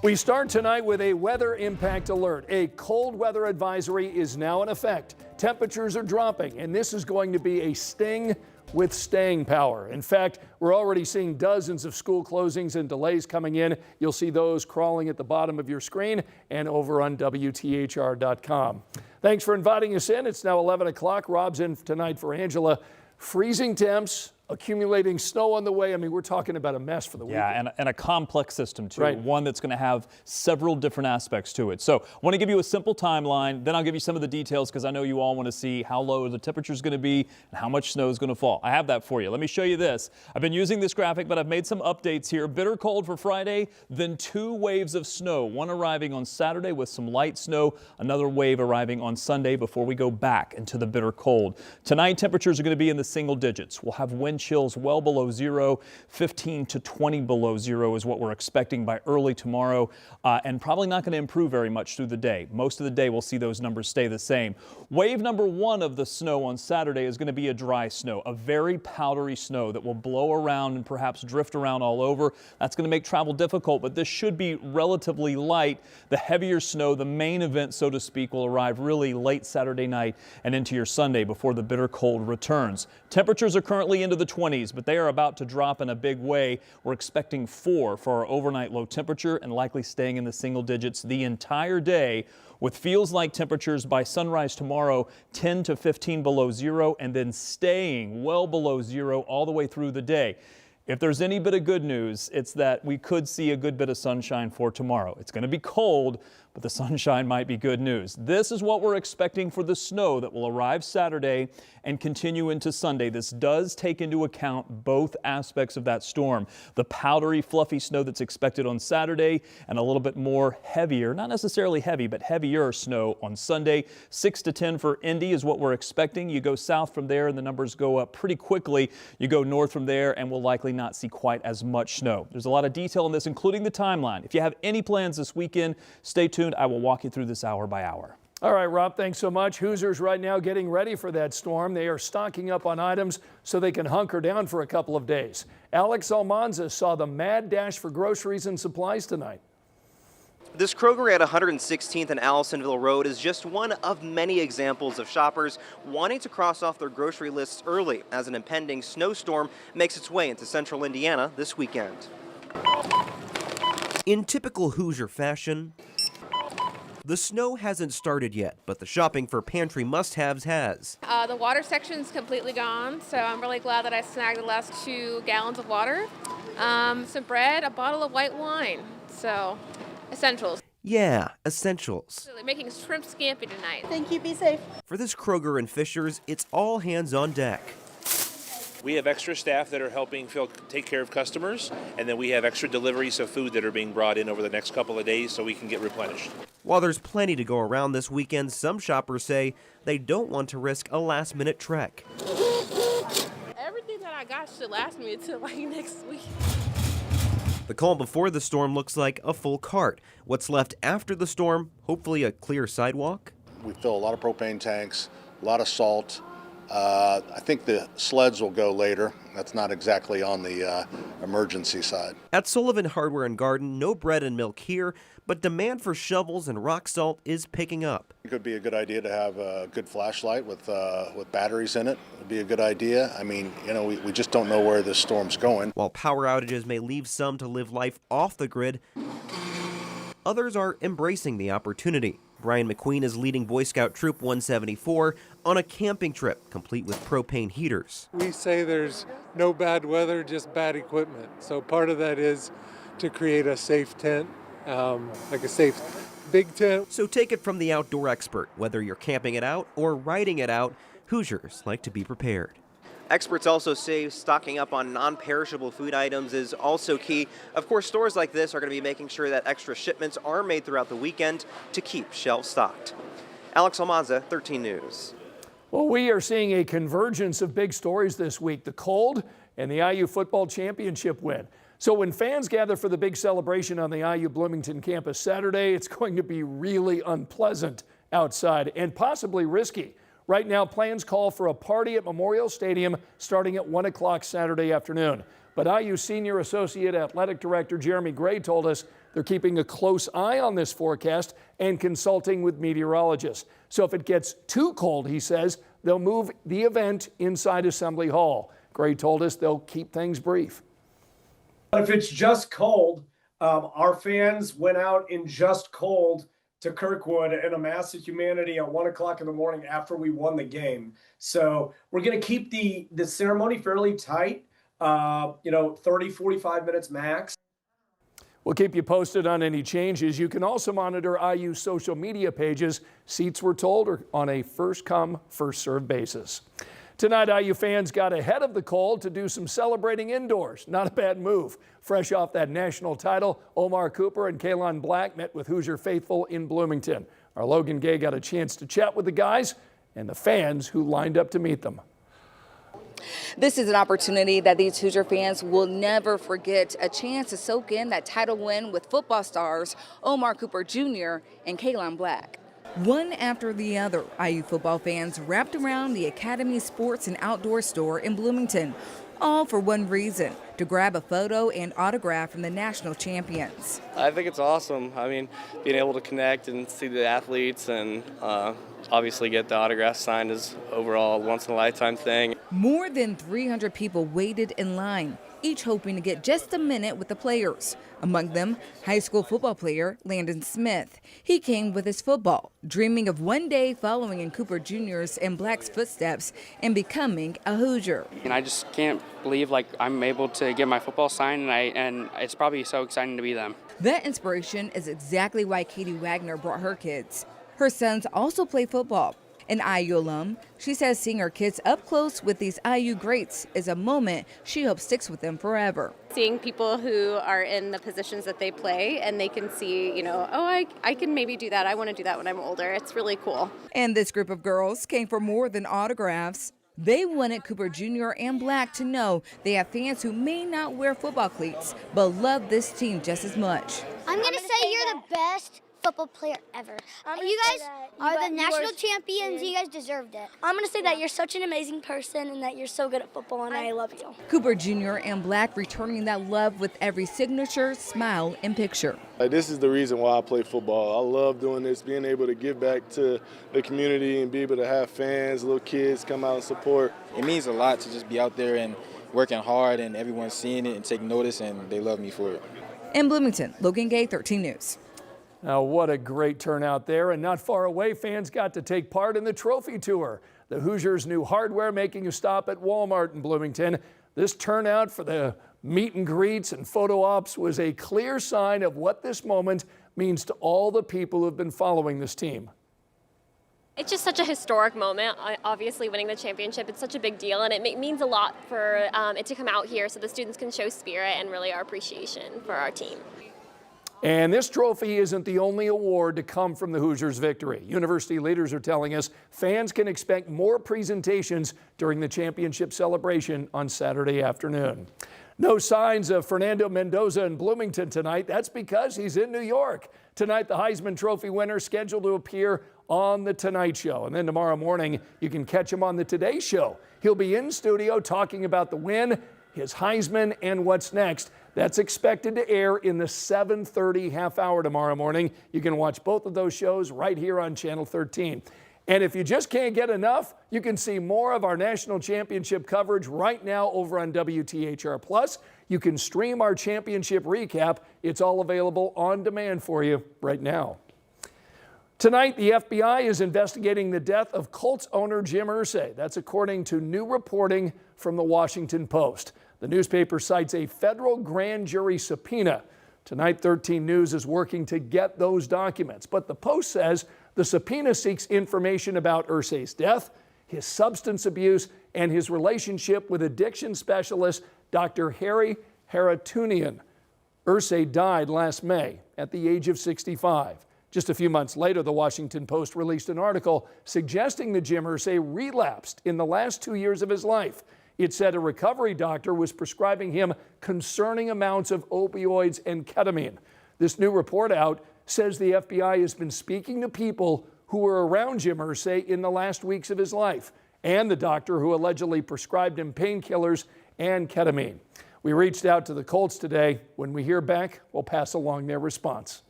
We start tonight with a weather impact alert. A cold weather advisory is now in effect. Temperatures are dropping, and this is going to be a sting with staying power. In fact, we're already seeing dozens of school closings and delays coming in. You'll see those crawling at the bottom of your screen and over on WTHR.com. Thanks for inviting us in. It's now 11 o'clock. Rob's in tonight for Angela. Freezing temps, accumulating snow on the way. I mean, we're talking about a mess for the weekend. Yeah, and a complex system, too. Right. One that's going to have several different aspects to it. So I want to give you a simple timeline. Then I'll give you some of the details because I know you all want to see how low the temperature is going to be and how much snow is going to fall. I have that for you. Let me show you this. I've been using this graphic, but I've made some updates here. Bitter cold for Friday, then 2 waves of snow. One arriving on Saturday with some light snow, another wave arriving on Sunday before we go back into the bitter cold. Tonight, temperatures are going to be in the single digits. We'll have wind chills well below zero. 15 to 20 below zero is what we're expecting by early tomorrow, and probably not going to improve very much through the day. Most of the day we'll see those numbers stay the same. Wave number 1 of the snow on Saturday is going to be a dry snow, a very powdery snow that will blow around and perhaps drift around all over. That's going to make travel difficult, but this should be relatively light. The heavier snow, the main event, so to speak, will arrive really late Saturday night and into your Sunday before the bitter cold returns. Temperatures are currently into the 20s, but they are about to drop in a big way. We're expecting 4 for our overnight low temperature and likely staying in the single digits the entire day, with feels like temperatures by sunrise tomorrow 10 to 15 below zero and then staying well below zero all the way through the day. If there's any bit of good news, it's that we could see a good bit of sunshine for tomorrow. It's going to be cold, but the sunshine might be good news. This is what we're expecting for the snow that will arrive Saturday and continue into Sunday. This does take into account both aspects of that storm. The powdery, fluffy snow that's expected on Saturday and a little bit more heavier, not necessarily heavy, but heavier snow on Sunday. 6 to 10 for Indy is what we're expecting. You go south from there and the numbers go up pretty quickly. You go north from there and we'll likely not see quite as much snow. There's a lot of detail in this, including the timeline. If you have any plans this weekend, stay tuned. I will walk you through this hour by hour. All right, Rob, thanks so much. Hoosiers right now getting ready for that storm. They are stocking up on items so they can hunker down for a couple of days. Alex Almanza saw the mad dash for groceries and supplies tonight. This Kroger at 116th and Allisonville Road is just one of many examples of shoppers wanting to cross off their grocery lists early as an impending snowstorm makes its way into central Indiana this weekend. In typical Hoosier fashion, the snow hasn't started yet, but the shopping for pantry must-haves has. The water section's completely gone, so I'm really glad that I snagged the last 2 gallons of water, some bread, a bottle of white wine, so essentials. Yeah, essentials. Really making shrimp scampi tonight. Thank you, be safe. For this Kroger and Fisher's, it's all hands on deck. We have extra staff that are helping take care of customers, and then we have extra deliveries of food that are being brought in over the next couple of days so we can get replenished. While there's plenty to go around this weekend, some shoppers say they don't want to risk a last-minute trek. Everything that I got should last me until like next week. The call before the storm looks like a full cart. What's left after the storm? Hopefully a clear sidewalk. We fill a lot of propane tanks, a lot of salt. I think the sleds will go later. That's not exactly on the emergency side. At Sullivan Hardware and Garden, no bread and milk here, but demand for shovels and rock salt is picking up. It could be a good idea to have a good flashlight with batteries in it. It would be a good idea. I mean, you know, we just don't know where this storm's going. While power outages may leave some to live life off the grid, others are embracing the opportunity. Brian McQueen is leading Boy Scout Troop 174 on a camping trip, complete with propane heaters. We say there's no bad weather, just bad equipment. So part of that is to create a safe tent, like a safe big tent. So take it from the outdoor expert. Whether you're camping it out or riding it out, Hoosiers like to be prepared. Experts also say stocking up on non-perishable food items is also key. Of course, stores like this are going to be making sure that extra shipments are made throughout the weekend to keep shelves stocked. Alex Almanza, 13 News. Well, we are seeing a convergence of big stories this week, the cold and the IU football championship win. So when fans gather for the big celebration on the IU Bloomington campus Saturday, it's going to be really unpleasant outside and possibly risky. Right now, plans call for a party at Memorial Stadium starting at 1 o'clock Saturday afternoon. But IU Senior Associate Athletic Director Jeremy Gray told us they're keeping a close eye on this forecast and consulting with meteorologists. So if it gets too cold, he says, they'll move the event inside Assembly Hall. Gray told us they'll keep things brief. If it's just cold, our fans went out in just cold to Kirkwood in a mass of humanity at 1 o'clock in the morning after we won the game. So we're going to keep the ceremony fairly tight, 30, 45 minutes max. We'll keep you posted on any changes. You can also monitor IU social media pages. Seats, we're told, are on a first-come, first-served basis. Tonight, IU fans got ahead of the cold to do some celebrating indoors. Not a bad move. Fresh off that national title, Omar Cooper and Kaylon Black met with Hoosier faithful in Bloomington. Our Logan Gay got a chance to chat with the guys and the fans who lined up to meet them. This is an opportunity that these Hoosier fans will never forget, a chance to soak in that title win with football stars Omar Cooper Jr. and Kaylon Black. One after the other, IU football fans wrapped around the Academy Sports and Outdoor store in Bloomington, all for one reason, to grab a photo and autograph from the national champions. I think it's awesome. I mean, being able to connect and see the athletes and obviously get the autograph signed is overall a once-in-a-lifetime thing. More than 300 people waited in line, each hoping to get just a minute with the players. Among them, high school football player Landon Smith. He came with his football, dreaming of one day following in Cooper Jr.'s and Black's footsteps and becoming a Hoosier. And I just can't believe I'm able to get my football signed, and it's probably so exciting to be them. That inspiration is exactly why Katie Wagner brought her kids. Her sons also play football. An IU alum, she says seeing her kids up close with these IU greats is a moment she hopes sticks with them forever. Seeing people who are in the positions that they play and they can see, I can maybe do that. I want to do that when I'm older. It's really cool. And this group of girls came for more than autographs. They wanted Cooper Jr. and Black to know they have fans who may not wear football cleats, but love this team just as much. I'm going to say you're the best football player ever. You guys are the national champions. You guys deserved it. I'm going to say that you're such an amazing person and that you're so good at football, and I love you. Cooper Jr. and Black returning that love with every signature, smile, and picture. This is the reason why I play football. I love doing this, being able to give back to the community and be able to have fans, little kids come out and support. It means a lot to just be out there and working hard and everyone's seeing it and taking notice, and they love me for it. In Bloomington, Logan Gay, 13 News. Now, what a great turnout there, and not far away, fans got to take part in the trophy tour. The Hoosiers' new hardware making a stop at Walmart in Bloomington. This turnout for the meet and greets and photo ops was a clear sign of what this moment means to all the people who have been following this team. It's just such a historic moment. Obviously, winning the championship, it's such a big deal, and it means a lot for it to come out here so the students can show spirit and really our appreciation for our team. And this trophy isn't the only award to come from the Hoosiers' victory. University leaders are telling us fans can expect more presentations during the championship celebration on Saturday afternoon. No signs of Fernando Mendoza in Bloomington tonight. That's because he's in New York. Tonight, the Heisman Trophy winner scheduled to appear on The Tonight Show. And then tomorrow morning, you can catch him on The Today Show. He'll be in studio talking about the win, his Heisman, and what's next. That's expected to air in the 7:30 half hour tomorrow morning. You can watch both of those shows right here on Channel 13. And if you just can't get enough, you can see more of our national championship coverage right now over on WTHR+. You can stream our championship recap. It's all available on demand for you right now. Tonight, the FBI is investigating the death of Colts owner Jim Irsay. That's according to new reporting from the Washington Post. The newspaper cites a federal grand jury subpoena. Tonight, 13 News is working to get those documents. But the Post says the subpoena seeks information about Irsay's death, his substance abuse, and his relationship with addiction specialist Dr. Harry Haratunian. Irsay died last May at the age of 65. Just a few months later, the Washington Post released an article suggesting that Jim Irsay relapsed in the last 2 years of his life. It said a recovery doctor was prescribing him concerning amounts of opioids and ketamine. This new report out says the FBI has been speaking to people who were around Jim Irsay in the last weeks of his life, and the doctor who allegedly prescribed him painkillers and ketamine. We reached out to the Colts today. When we hear back, we'll pass along their response.